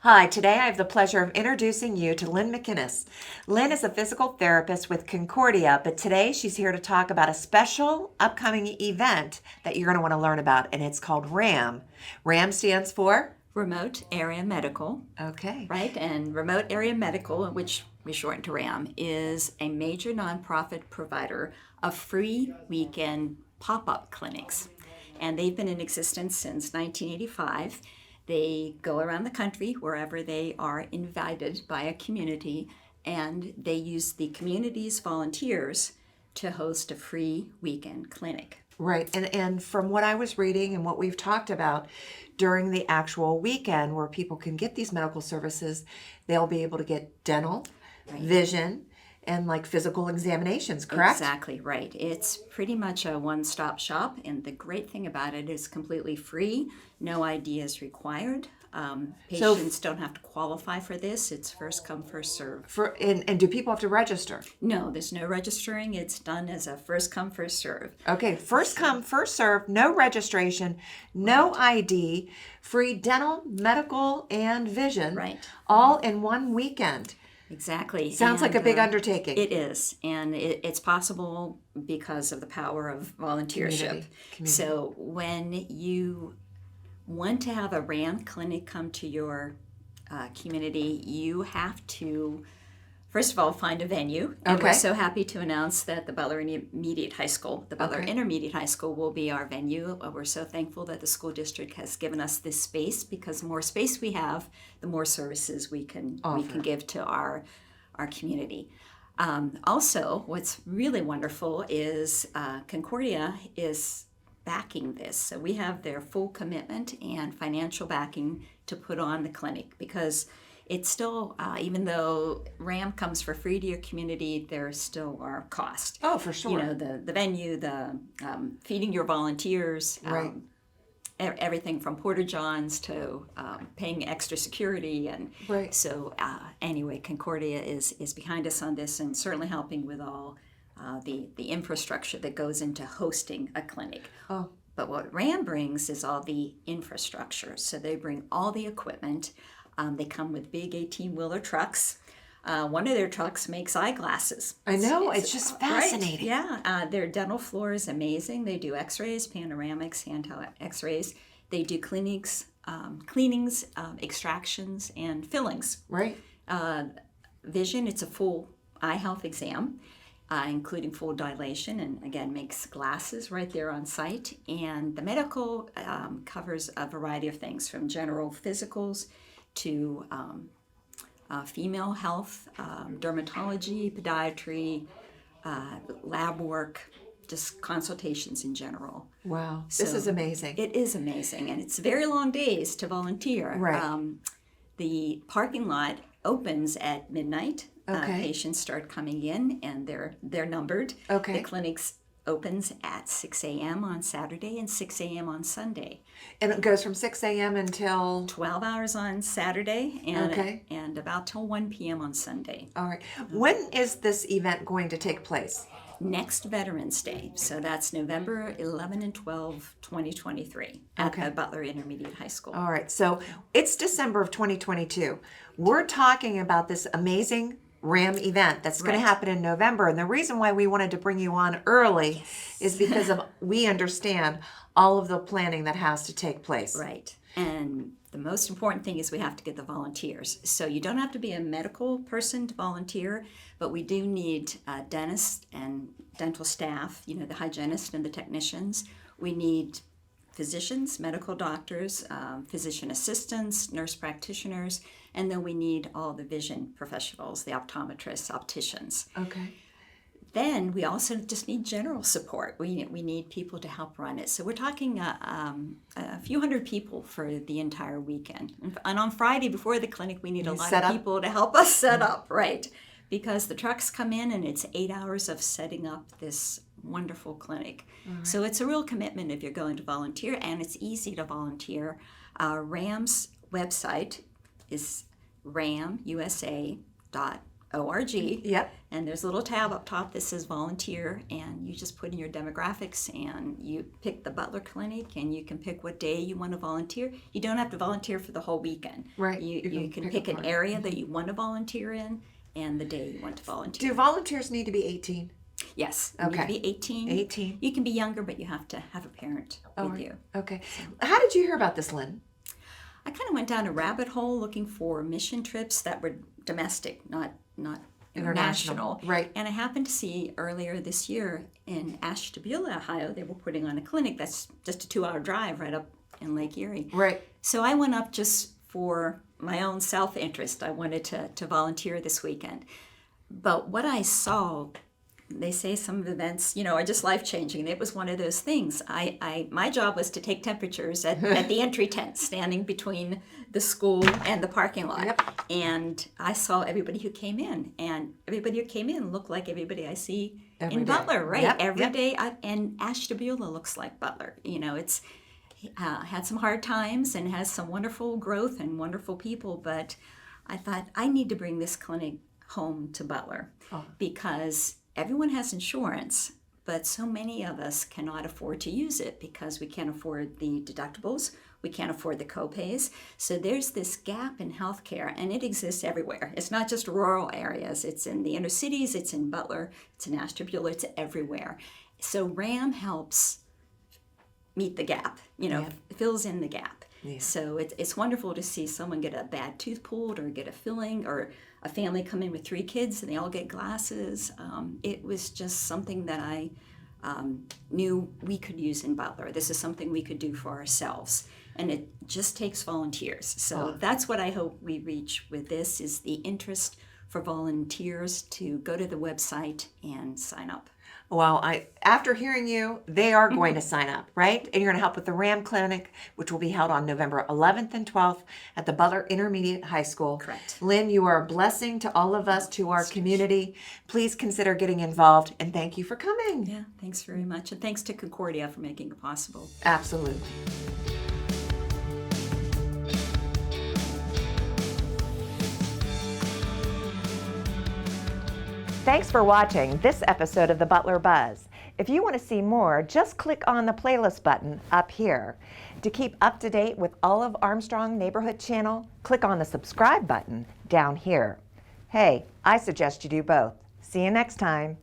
Hi, today I have the pleasure of introducing you to Lynn McKinnis. Lynn is a physical therapist with Concordia, but today she's here to talk about a special upcoming event that you're going to want to learn about, and it's called RAM. RAM stands for? Remote Area Medical, Okay. right? And Remote Area Medical, which we shorten to RAM, is a major nonprofit provider of free weekend pop-up clinics. And they've been in existence since 1985. They go around the country wherever they are invited by a community, and they use the community's volunteers to host a free weekend clinic. Right. And from what I was reading and what we've talked about during the actual weekend where people can get these medical services, they'll be able to get dental, vision, and like physical examinations, correct? Exactly right. It's pretty much a one-stop shop, and the great thing about it is completely free. No ID is required. Patients don't have to qualify for this. It's first come, first serve. And do people have to register? No, there's no registering. It's done as a first come, first serve. Okay, first come, first serve, no registration, no ID, free dental, medical, and vision. Right. All in one weekend. Exactly. Sounds like a big undertaking. It is, and it's possible because of the power of volunteership. Community. So when you want to have a RAM clinic come to your community, you have to, first of all, find a venue. And Okay. we're so happy to announce that the Butler Intermediate High School, will be our venue. We're so thankful that the school district has given us this space, because the more space we have, the more services we can give to our community. Also, what's really wonderful is Concordia is backing this. So we have their full commitment and financial backing to put on the clinic, because it's still, even though RAM comes for free to your community, there still are costs. Oh, for sure. You know, the venue, the feeding your volunteers, Right. Everything from porta johns to paying extra security. And Right. so anyway, Concordia is behind us on this, and certainly helping with all the infrastructure that goes into hosting a clinic. Oh. But what RAM brings is all the infrastructure. So they bring all the equipment. They come with big 18-wheeler trucks. One of their trucks makes eyeglasses. I know, it's just fascinating. Right. Yeah, their dental floor is amazing. They do x-rays, panoramics, handheld x-rays. They do cleanings, extractions, and fillings. Right. Vision, it's a full eye health exam, including full dilation, and again, makes glasses right there on site. And the medical covers a variety of things, from general physicals to female health, dermatology, podiatry, lab work, just consultations in general. Wow, this is amazing. It is amazing, and it's very long days to volunteer. Right. The parking lot opens at midnight. Okay. Patients start coming in, and they're numbered. Okay. The clinics opens at 6 a.m. on Saturday and 6 a.m. on Sunday. And it goes from 6 a.m. until? 12 hours on Saturday and, Okay. and about till 1 p.m. on Sunday. All right. When is this event going to take place? Next Veterans Day. So that's November 11 and 12, 2023 at Okay. the Butler Intermediate High School. All right. So it's December of 2022. We're talking about this amazing RAM event that's going to Right. happen in November. And the reason why we wanted to bring you on early is because of we understand all of the planning that has to take place. Right. And the most important thing is we have to get the volunteers. So you don't have to be a medical person to volunteer, but we do need dentists and dental staff, you know, the hygienists and the technicians. We need physicians, medical doctors, physician assistants, nurse practitioners, and then we need all the vision professionals, the optometrists, opticians. Okay. Then we also just need general support. We need people to help run it. So we're talking a few hundred people for the entire weekend. And on Friday before the clinic, we need a lot of people to help us set up, right? Because the trucks come in and it's 8 hours of setting up this wonderful clinic. Right. So it's a real commitment if you're going to volunteer, and it's easy to volunteer. RAM's website is ramusa.org. Yep. And there's a little tab up top that says volunteer, and you just put in your demographics and you pick the Butler Clinic, and you can pick what day you want to volunteer. You don't have to volunteer for the whole weekend. Right. You can pick an area that you want to volunteer in and the day you want to volunteer. Do volunteers need to be 18? Yes. You Okay. need to be 18. 18. You can be younger, but you have to have a parent with you. Okay. How did you hear about this, Lynn? I kind of went down a rabbit hole looking for mission trips that were domestic, not international. Right. And I happened to see earlier this year in Ashtabula, Ohio, they were putting on a clinic that's just a 2-hour drive right up in Lake Erie. Right. So I went up just for my own self-interest. I wanted to volunteer this weekend. But what I saw, they say some events, are just life-changing. It was one of those things. My job was to take temperatures at the entry tent, standing between the school and the parking lot. Yep. And I saw everybody who came in, and everybody who came in looked like everybody I see Every in day. Butler, right? Yep, Every yep. day. And Ashtabula looks like Butler. It's had some hard times and has some wonderful growth and wonderful people, but I thought I need to bring this clinic home to Butler because everyone has insurance, but so many of us cannot afford to use it because we can't afford the deductibles, we can't afford the copays. So there's this gap in healthcare, and it exists everywhere. It's not just rural areas. It's in the inner cities, it's in Butler, it's in Ashtabula, it's everywhere. So RAM helps meet the gap, fills in the gap. Yeah. So it's wonderful to see someone get a bad tooth pulled or get a filling, or a family come in with 3 kids and they all get glasses. It was just something that I knew we could use in Butler. This is something we could do for ourselves. And it just takes volunteers. So that's what I hope we reach with this, is the interest for volunteers to go to the website and sign up. Well, after hearing you, they are going to sign up, right? And you're going to help with the RAM Clinic, which will be held on November 11th and 12th at the Butler Intermediate High School. Correct. Lynn, you are a blessing to all of us, to our community. Please consider getting involved, and thank you for coming. Yeah, thanks very much. And thanks to Concordia for making it possible. Absolutely. Thanks for watching this episode of the Butler Buzz. If you want to see more, just click on the playlist button up here. To keep up to date with all of Armstrong Neighborhood Channel, click on the subscribe button down here. Hey, I suggest you do both. See you next time.